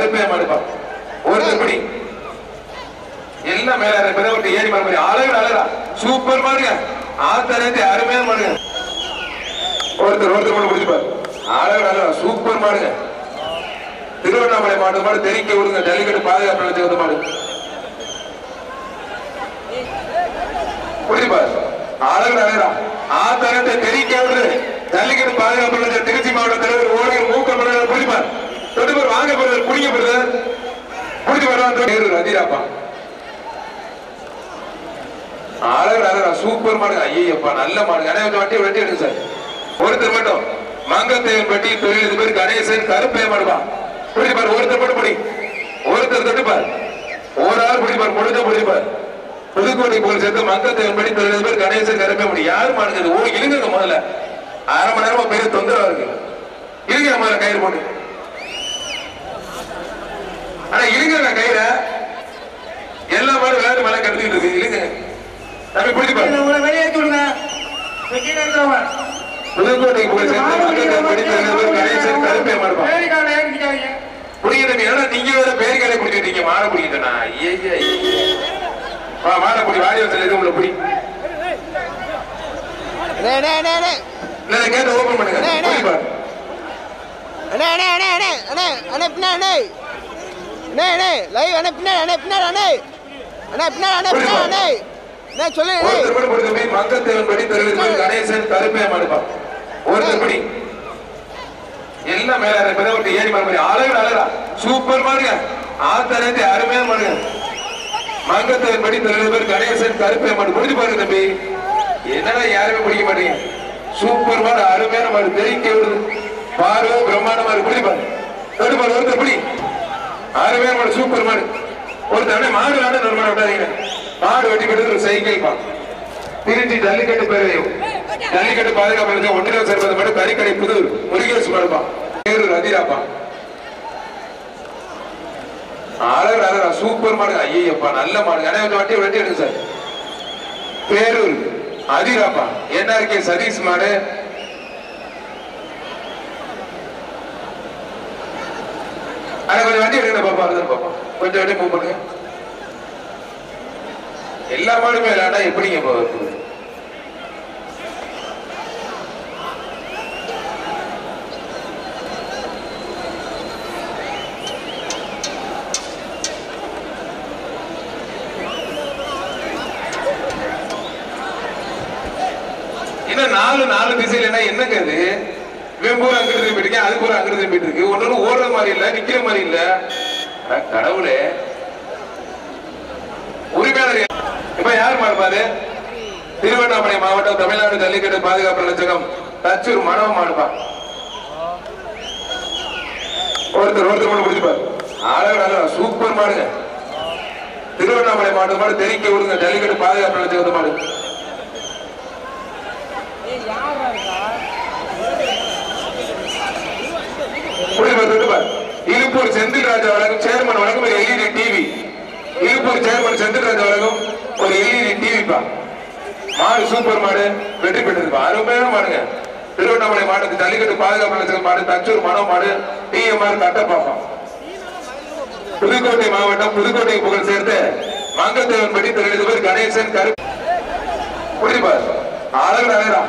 கருப்பையா மாடுப்பா ஒருத்தர் படி எல்லாம் மேல விட்டு ஏறி மாடு அழகு அழகா சூப்பர் மாடுங்க ஆத்தரத்தை அருமையான மாடுங்க ஒருத்தர் மட்டும் பிடிச்சிப்பாரு அழகு அழகா சூப்பர் மாடுங்க திருவண்ணாமலை மாடு தெரிக்க விடுங்க ஜல்லிக்கட்டு பாதுகாப்பு நிலையத்து மாடு புரியுதுப்பாரு அழகு அழகா ஆத்தரத்தை தெரிக்க விடுது ஜல்லிக்கட்டு பாதுகாப்பு நிலைய திருச்சி மாவட்ட தலைவர் ஓடியர் மூக்கம் புரியுதுப்பாரு தொடுப்பர் வாங்க போறது குடிங்க போறது புரிஞ்சு வருவான் அதிராப்பா அழகா சூப்பர் மாடுங்க ஐயப்பா நல்ல மாடுங்க அனைவரும் வட்டி வெட்டி எடுங்க சார் ஒருத்தர் மட்டும் மங்கத்தேவன் பட்டி தொழிலதிபர் கணேசன் கருப்பைய மாடுவா புரியுதுப்பார் ஒருத்தர் மட்டும் படி ஒருத்தர் தொட்டுப்பார் ஒரு ஆள் பிடிப்பார் முடிஞ்ச பிடிப்பார் புதுக்கோட்டை போல் சேர்த்து மங்கத்தேவன் பட்டி தொழிலதிபர் கணேசன் கருப்பைய மாடு யாரு மாடுங்க ஓ இழுங்க முதல்ல அரை மணி நேரமா பெரிய தொந்தரவா இருக்கு இழுங்க முதல்ல கயிறு போட்டு ஆனா இழுங்க கயிற எல்லா மாடும் விளையாட்டு மேல கட்டிட்டு இருக்கு இழுங்க தம்பி பிடிச்சு வெளியேற்றி விடுங்க புதுக்கோட்டைக்கு போய் கணேசன் கருப்பையா மாடுப்பா புரியுது ஏன்னா நீங்க வேற பேரிக்காலை பிடிச்சிட்டீங்க மாடை பிடிக்கிட்டா மாடை பிடி வாடி வச்சல உங்களை பிடி கேட்டு ஓபன் பண்ணுங்க மங்கத்தேவன் படி கணேசன் கருப்பையா மாடுப்பா ஒருத்தர் படி எல்லாம் மேல விட்டு ஏறி மாடு அழகு அழகா சூப்பர் மாடுங்க ஆத்தரத்தை அருமையான மாடுங்க மங்கத்தேவன் படி தொழிலதிபர் கணேசன் கருப்பையா மாடு முடிஞ்சு பாருங்க தம்பி என்னடா யாருமே பிடிக்க மாட்டீங்க சூப்பர் மாடு அருமையான மாடு தெரிக்க விடுது பார்வை பிரம்மாண்டமா இருக்கு பிடி பாரு தொட்டு பாரு ஒருத்தர் பிடி அருமையான மாடு சூப்பர் மாடு ஒருத்தர் மாடு ஆட நிர்மாணம் விட்டாதீங்க மாடு வெட்டி கொடுத்து சைக்கிள் பா திருச்சி ஜல்லிக்கட்டு பேரையும் ஜல்லிக்கட்டு பாதுகாப்பு ஒன்றியம் சேர்ப்பது மட்டும் கறிக்கடை புதூர் முருகேசு மாடுப்பா பேரூர் அதிராப்பா அழகா சூப்பர் மாடு ஐயப்பா நல்ல மாடு அனைவரும் வட்டி வெட்டி எடுங்க சார் பேரூர் அதிராப்பா என்ஆர்கே சதீஷ் மாடு கொஞ்சம் வண்டி எடுங்க பாப்பா பாப்பா கொஞ்சம் வண்டி மூவ் பண்ணுங்க எல்லா மாடுமே விளையாண்டா எப்படிங்க போகுது இன்னும் நாலு திசையில என்னங்க அது இவன் பூரா அங்கிட்டு திரும்பிட்டு இருக்கேன் அது பூரா அங்கிட்டு திரும்பிட்டு இருக்கு ஒன்னு ஓடுற மாதிரி இல்ல நிக்கிற மாதிரி இல்ல கடவுளே உரிமையாளர் இப்ப யார் மாடுப்பாரு திருவண்ணாமலை மாவட்டம் தமிழ்நாடு ஜல்லிக்கட்டு பாதுகாப்பு நிலையகம் தச்சூர் மனவ மாடுப்பா ஒருத்தர் மட்டும் பிடிச்சிப்பாரு அழகு சூப்பர் மாடுங்க திருவண்ணாமலை மாவட்டம் மாடு தெரிக்க விடுங்க ஜல்லிக்கட்டு பாதுகாப்பு நிலையகம் மாடு இழுப்பூர் செந்தில் ராஜா வழங்கும் சேர்மன் வழங்கும் ஒரு LED TV Iluppur chairman Senthil Raja வழங்கும் ஒரு எல்இடி டிவிப்பா மாடு சூப்பர் மாடு வெற்றி பெற்றிருப்பா அருமையான மாடுங்க திருவண்ணாமலை மாவட்டத்து ஜல்லிக்கட்டு பாதுகாப்பு நிலையம் மாடு தச்சூர் மனோ மாடு டிஎம்ஆர் கட்டப்பாப்பா புதுக்கோட்டை மாவட்டம் புதுக்கோட்டை புகழ் சேர்த்து மங்கத்தேவன் படி தொழிலதிபர் கணேசன் கருப்பு புரியுதுப்பார் அழகு அழகா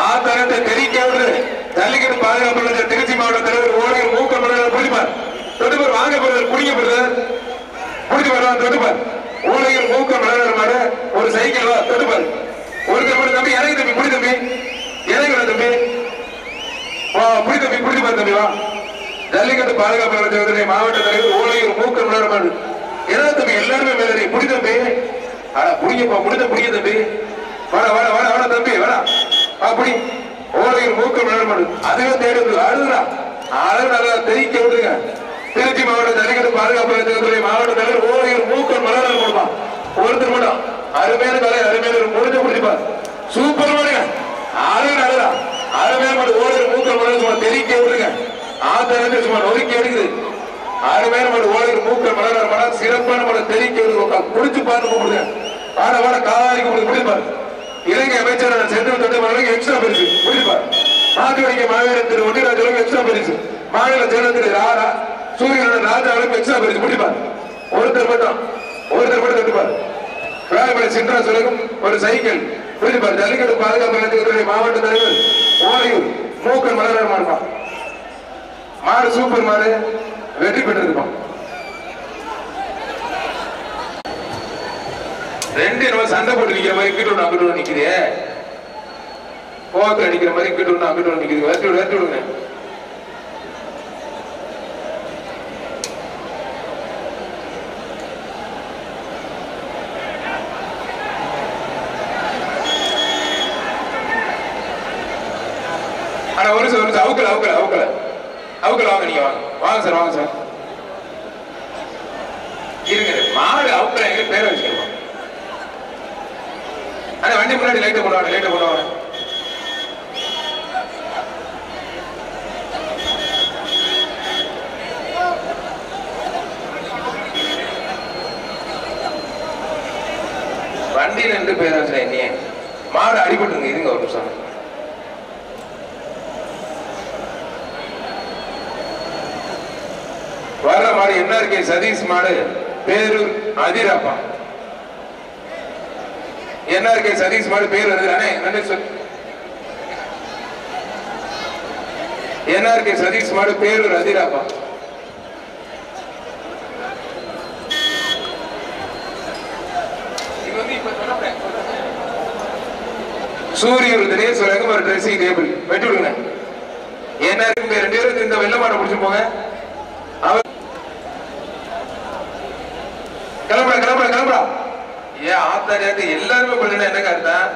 ஆத்தரத்தை தெரிக்க விடுது ஜல்லிக்கட்டு பாதுகாப்பு நிலையம் திருச்சி மாவட்ட தலைவர் ஓடியர் மூக்கம் புரியுதுப்பார் தொடுப்பர் வாங்க போறது குடிங்க போறது புரிஞ்சு வருவான் தொடுப்பார் ஓடியர் மூக்கம் மாடு ஒரு சைக்கிள் வா தொடுப்பார் ஒரு தம்பி இறங்கி தம்பி புடி தம்பி இறங்கி தம்பி வா புடி தம்பி புரிஞ்சு பாரு தம்பி வா ஜல்லிக்கட்டு பாதுகாப்பு நிலையத்துறை மாவட்ட தலைவர் ஓடியர் மூக்கம் மாடு என்ன தம்பி எல்லாருமே மேலே புடி தம்பி ஆனா புடிங்கப்பா புடிங்க தம்பி வட தம்பி வேடா அப்படி ஓலையில் மூக்கம் நடமாடு அதுவே தேடுது அழுதுடா அழகு நல்லா தெரிக்க விடுங்க திருச்சி மாவட்ட ஜல்லிக்கட்டு பாதுகாப்பு நிலையத்துறை மாவட்ட தலைவர் ஓலையில் மூக்கம் மலர் கொடுப்பா ஒருத்தர் மட்டும் அருமையான கலை அருமையான முடிஞ்சு பிடிப்பார் சூப்பர் மாடுங்க அழகு அழுதா அருமையான மாடு ஓலையில் மூக்கம் மலர் சும்மா தெரிக்க விடுங்க ஆத்தரத்தை சும்மா நொறுக்கி எடுக்குது அருமையான மாடு ஓலையில் மூக்கம் மலர் மாடு சிறப்பான மாடு தெரிக்க விடுங்க குடிச்சு பாருங்க கூப்பிடுங்க வாட காலைக்கு பிடிப்பாரு இலங்கை அமைச்சர் சென்று தொண்டர்களுக்கு எக்ஸ்ட்ரா பரிசு புரியுதுப்பா நாட்டுவடிக்கை மாவீரன் திரு ஒன்றிராஜர்களுக்கு எக்ஸ்ட்ரா பரிசு மாநில செயலர் திரு ராரா சூரியனோட ராஜாவுக்கு எக்ஸ்ட்ரா பரிசு முடிப்பார். ஒருத்தர் மட்டும் தட்டுப்பார். வேலைப்படை சின்ன சொல்லும் ஒரு சைக்கிள் புரிஞ்சுப்பார். ஜல்லிக்கட்டு பாதுகாப்பு நிலையத்துறை மாவட்ட தலைவர் ஓரையூர் மூக்கன் மலர் மாடுப்பான். மாடு சூப்பர் மாடு வெற்றி பெற்றிருப்பான். 2 சண்டை போட்டு நிக்கிற மாதிரி இங்கிட்டு அங்கிட்டு நிக்குது. கோவத்தில் அடிக்கிற மாதிரி இங்கிட்டு அங்கிட்டு நிக்குது. வெற்றி விடுங்க. ஆனா ஒரு நிமிஷம் அவுக்கல வாங்க. நீங்க வாங்க சார் இருங்க. மாடு அவுக்கல எங்க பேரை வச்சுக்கணும். ஆனா வண்டி முன்னாடி லைட்டை போடுவாங்க. வண்டியில இருந்து பேரை வச்சுல என்ன மாடு அடிபட்டுருங்க. இருங்க ஒரு நிமிஷம். வர்ற மாடு என்ன இருக்கு? சதீஷ் மாடு பேரூர் அதிராப்பா. என்ன இருக்கு? சதீஷ் மாடு பேர் வருது. என்ன இருக்கு? சதீஷ் மாடு பேரூர் அதிராப்பா. சூரியர் தினேஸ்வரங்க ஒரு ட்ரெஸ்ஸிங் டேபிள் வெட்டி விடுங்க. என்ன இருக்கு? 2 பேரும் இந்த வெள்ள மாடை பிடிச்சு போங்க. கிளம்புறா. ஏன் ஆத்தாரியாக்கு எல்லாருமே கொள்ளுனா என்ன அர்த்தம்?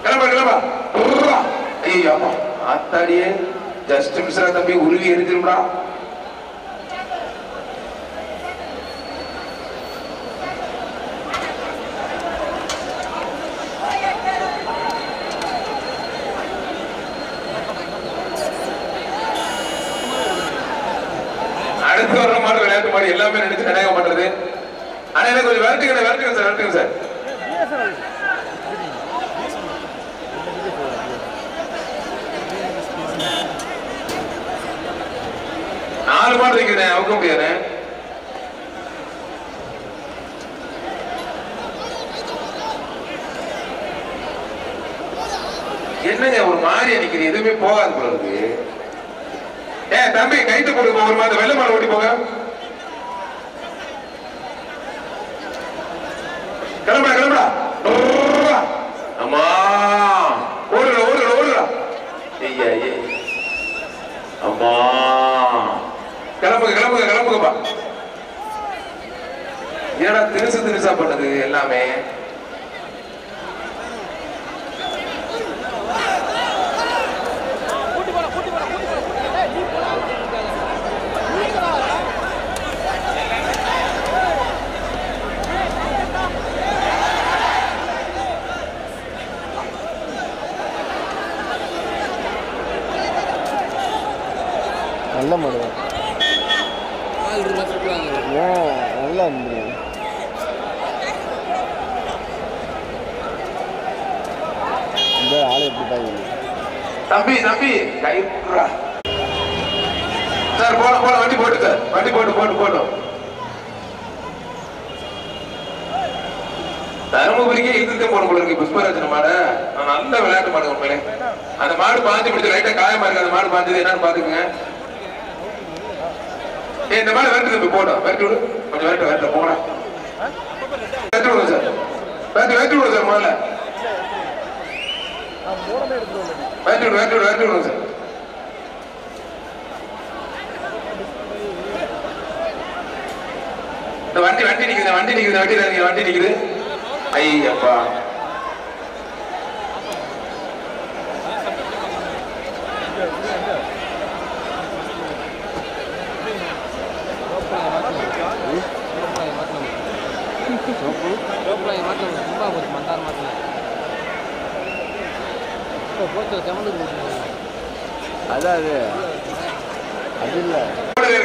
கிளம்புறா. ஐயோ ஆத்தாடியே ஜஸ்ட் மிஸ்ரா தம்பி உருவி எரிஞ்சிரும்டா. அடுத்து வர்ற மாடு விளையாட்டு மாடு எல்லாமே நினைச்சு நினைக்க பண்றது. ஆனா எனக்கு கொஞ்சம் விரட்டுங்க சார். நாலு மாடு வைக்கிறேன் அவுக்க முடியாது. என்னங்க ஒரு மாதிரி அடிக்கிறது எதுவுமே போகாது போல இருக்கு. தம்பி கைட்டு போடுங்க. ஒரு மாதிரி வெள்ள மாடு ஓட்டி போங்க. கிளம்புடா. அம்மா ஓடுடா. அம்மா கிளம்புங்கப்பா. ஏன்னா திருசா பண்ணது எல்லாமே. நல்ல மாடு நல்லா இருந்து இந்த ஆளு எப்படி தம்பி கை சார் போல வண்டி போட்டு சார். வண்டி போட்டோம். தருமபுரிக்கே இதுக்கு போன போல இருக்கு. புஷ்பராஜன் மாடு நல்ல விளையாட்டு மாடு உண்மையிலே. அந்த மாடு பாஞ்சு பிடிச்ச லைட்டா காயமா இருக்கு. அந்த மாடு பாஞ்சது என்னன்னு பாத்துக்குங்க. இந்த மாடு விரட்டு போட்டோம். விரட்டு விடு கொஞ்சம். விரட்டு போனா விரட்டு விடுங்க சார். விரட்டு விடுங்க சார். முதல்ல விரட்டு விடுங்க சார். இந்த வண்டி நிக்குது. ஐயப்பா அதான் அது இல்ல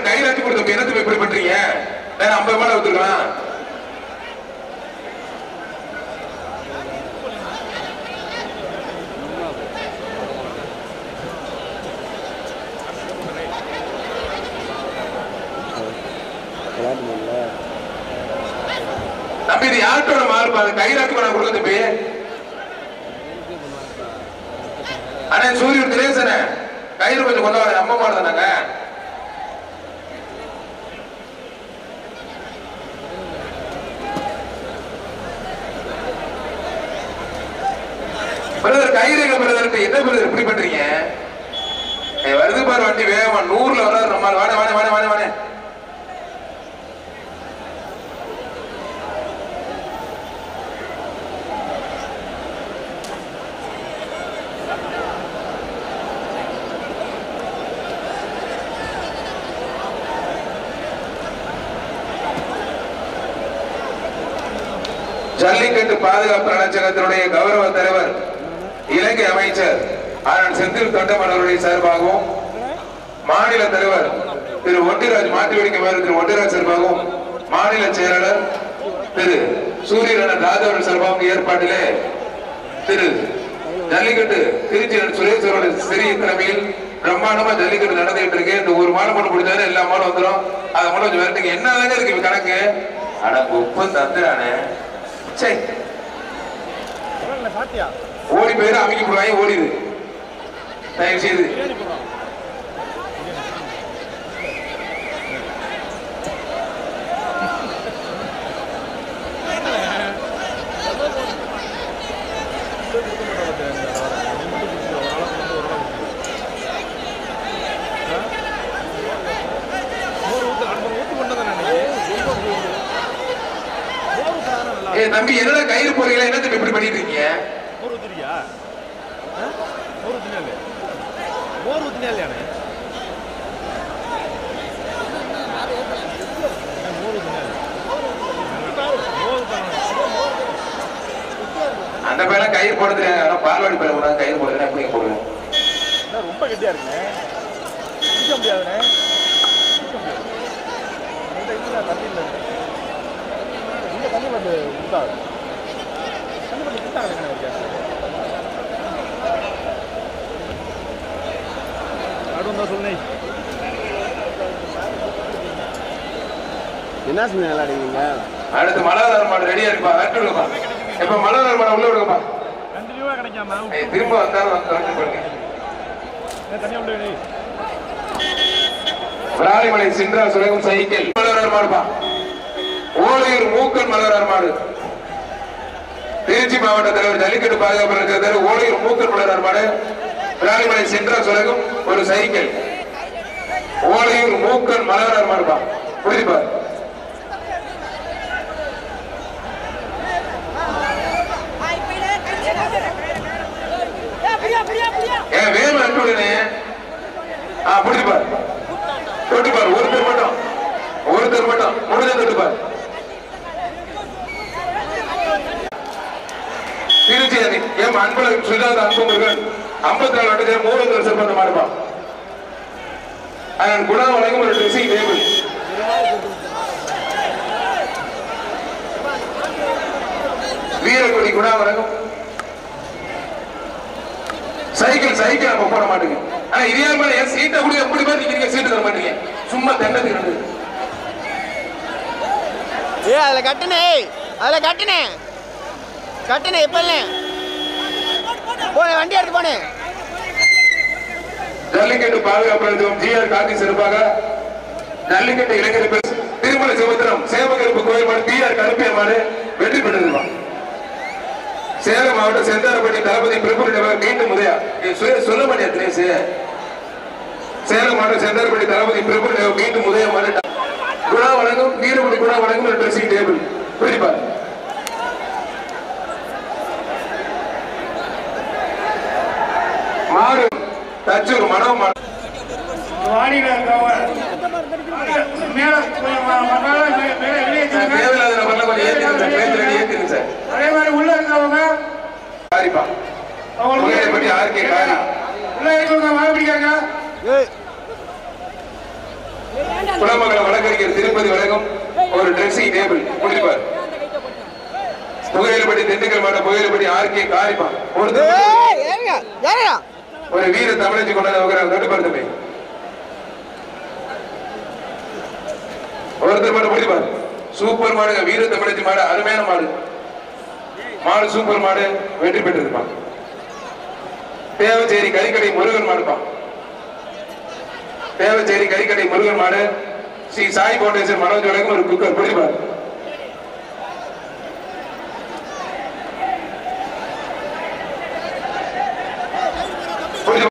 கையிலாச்சு கொடுத்த என்னத்துக்கு எப்படி பண்றீங்க? வேற 50 மாடு ஊத்துக்கலாம். விளையாட்டுல தம்பி இது யார்ட்டோட மாறுப்பா அது கைராட்டு நான் கொடுக்க தம்பி அண்ணே சூரியன் திரேசனே கயிறு கொஞ்சம் கொண்டு வர அம்மா மாடு தானாங்க பிரதர் கயிறு பிரதர் என்ன பிரதர் இப்படி பண்றீங்க வருது பாரு வண்டி வேகமா 100ல வராது நம்ம வாடே வாடே வாடே வாடே வாடே ஜல்லிக்கட்டு பாதுகாப்பு நலச்சங்கத்தினுடைய கௌரவ தலைவர் இலங்கை அமைச்சர் அண்ணன் செந்தில் தொண்டமன் அவருடைய சார்பாகவும் மாநில தலைவர் திரு ஒண்டிராஜ் மாட்டுவெடிக்க மேலும் திரு ஒண்டிராஜ் சார்பாகவும் மாநில செயலாளர் திரு சூரியன் ராஜா சார்பாகவும் ஏற்பாட்டிலே திரு ஜல்லிக்கட்டு திருச்சி சுரேஷ் அவருடைய சிறிய தலைமையில் பிரம்மாண்டமா ஜல்லிக்கட்டு நடந்துகிட்டு இருக்கு. இந்த ஒரு மாடு மட்டும் முடிஞ்சாலும் எல்லா மாடும் வந்துடும். அதை மட்டும் கொஞ்சம் வரட்டுங்க. என்னதாங்க இருக்கு கணக்கு? ஆனா 30 தந்துறானே ஓடி போயிரு அமைக்க போடுவாங்க ஓடிது தயவு செய்து தம்பி என்னடா கயிறு போறீங்களா? என்ன தம்பி இப்படி பண்ணிட்டு இருக்கீங்க? அந்த பேர கயிறு போட தெரியாங்க. ஆனா பால்வாடி பேர கூட கயிறு போடுறேன். எப்படி போடுவேன்? ரொம்ப கெட்டியா இருக்குங்க. முடியாதுண்ணே. தண்ணி வந்து கொடுத்தாங்க. தண்ணி வந்து கொடுத்தாங்க. சொன்னேன் என்ன சொன்ன விளையாடுவீங்க? அடுத்து மலர் மாடு ரெடியா இருப்பா. வெட்டு விடுப்பா. இப்ப மலர் மாடு உள்ள விடுப்பா. கண்டினியூவா கிடைக்காம திரும்ப வந்தாலும் வந்து பண்ணுங்க. தனியா உள்ள விராலிமலை சின்றா சுரகம் சைக்கிள் மலர் மாடுப்பா. ஓலையூர் மூக்கன் மலர் மாடு. திருச்சி மாவட்ட தலைவர் ஜல்லிக்கட்டு பாதுகாப்பு தலைவர் ஓலையூர் மூக்கன் மலர் மாடு. விராலிமலை சின்றா சுரகம் ஒரு சைக்கிள். ஓலையூர் மூக்கன் மலர் மாடுப்பா. புரியுதுப்பா? வேணும் அனுப்பிடுனே. புரியுதுப்பா? தொட்டுப்பார் ஒருத்தர் மட்டும் முடிஞ்ச தொட்டுப்பார். திருச்சி அணி எம் அன்பழகன் சுஜாதா அன்புமுருகன் 54 வட்டத்தில் 3 சிறப்பாக மாறுப்பான். அதன் குணா வழங்கும் ஒரு ட்ரெஸ்ஸிங் டேபிள். வீரக்குடி குணா வழங்கும் சைக்கிள் நம்ம போட மாட்டேங்க. ஆனா இதே மாதிரி என் சீட்டை கூட எப்படி மாதிரி நீங்க சீட்டு தர மாட்டீங்க. சும்மா தென்னதுக்கு அதுல கட்டுனே இப்ப போன வண்டி எடுத்து போனேன். ஜல்லிக்கட்டு பாதுகாப்பு ஜிஆர் காந்தி சிறப்பாக ஜல்லிக்கட்டு இளைஞர் திருமலை சிவத்திரம் சேவகருப்பு கோயில் மாடு டிஆர் கருப்பிய மாடு வெற்றி பெற்றிருப்பா. சேலம் மாவட்டம் செந்தாரப்பட்டி தளபதி பிரபுரிடம் மீண்டும் உதயா சொல்ல மாட்டியா தினேஷ்? சேலம் மாவட்டம் செந்தாரப்பட்டி தளபதி பிரபுரிடம் மீண்டும் உதயா மாடு குணா வழங்கும் வீரகுடி குணா வழங்கும் ஒரு ட்ரெஸ்ஸிங் டேபிள். புரியுப்பா? மாடு தச்சூர் மனம் அதே மாதிரி உள்ள இருக்கிறவங்க குலமங்கலம் வழக்கறிஞர் திருப்பதி வழங்கும் ஒரு ட்ரெஸ்ஸிங் டேபிள். முடிப்பார். புகையிலப்பட்டி திண்டுக்கல் மாவட்டம் புகையிலப்பட்டி ஆர்கே காரிப்பா. ஒரு வீர தமிழச்சி கொண்டாந்து தொட்டுப்பார் தம்பி. ஒருத்தர் இந்த மாடு பிடிப்பார். சூப்பர் மாடுங்க, வீர தமிழச்சி மாடு, அருமையான மாடு. மாடு சூப்பர் மாடு, வெற்றி பெற்றிருப்பான். தேவச்சேரி கறிக்கடை முருகன் மாடுப்பான். தேவச்சேரி கறிக்கடை முருகன் மாடு. ஸ்ரீ சாய் பவுண்டேஷன் மனோஜ் வழங்கும் ஒரு குக்கர் பிடிப்பார்.